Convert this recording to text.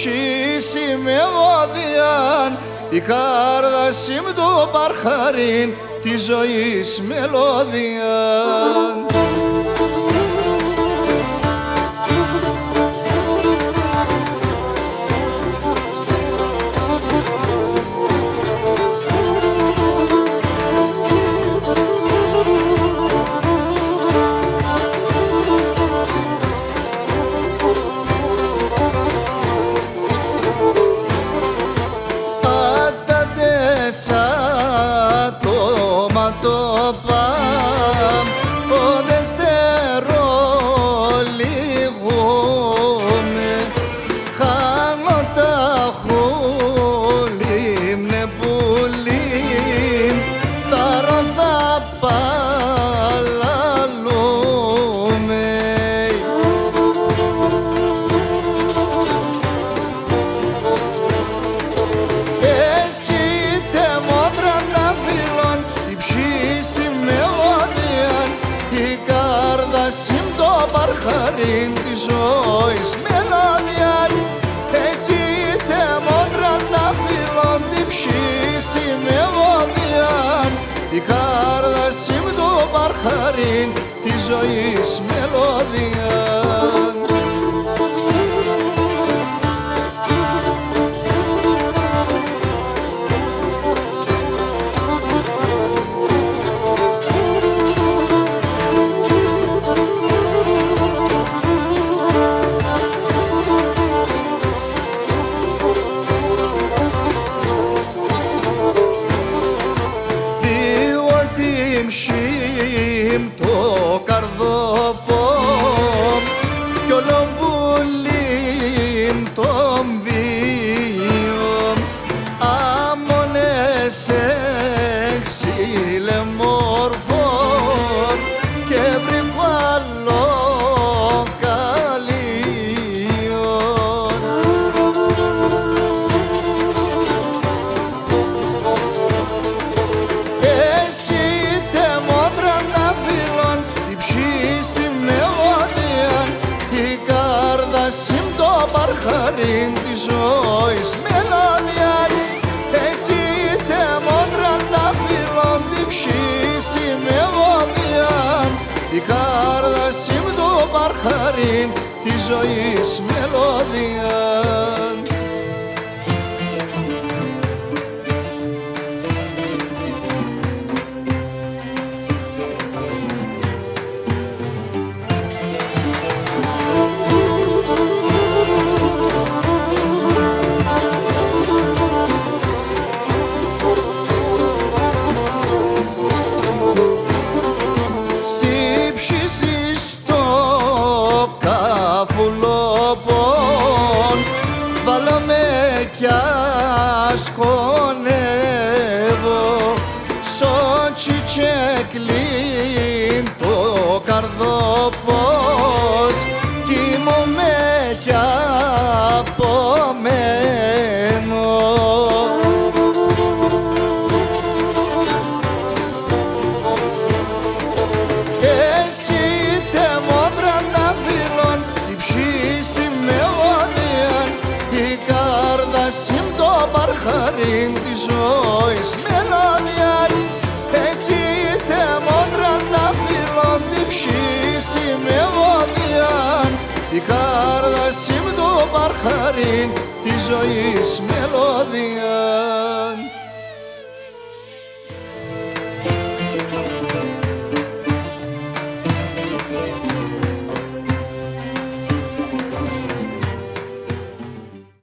ψήσει μελώδιαν, η κάρδαση μ' το παρχαρίν της ζωής μελώδιαν. Παρχαρίν της ζωής μελώδιαν, εσύ τε μόντρα τα φιλών την ψήσει μελώδιαν, η κάρδαση μ' το παρχαρίν της ζωής μελώδιαν. Μ' το καρδόπο κι όλο βουλήμ τον βίο άμονες εξήλεμορφών και βρήκω άλλο καλύον. Εσύ παρχαρίν της ζωής μελώδιαν, εσύ τε μόντρα τα φιλών την ψήσει μελώδιαν, η κάρδαση μ' το παρχαρίν της ζωής μελώδιαν. Βάλω με κι ασκονεύω σον τσιτσέκλιν το καρδόπος κοιμούμαι κι απομένω. Εσύ τε μόντρα τα φιλών την ψήσει μελώδιαν, η κάρδαση μ' το παρχαρίν της ζωής μελώδιαν, εσύ τε μόντρα τα φιλών την ψήσει μελώδιαν, η κάρδαση μ' το παρχαρίν της ζωής μελώδιαν.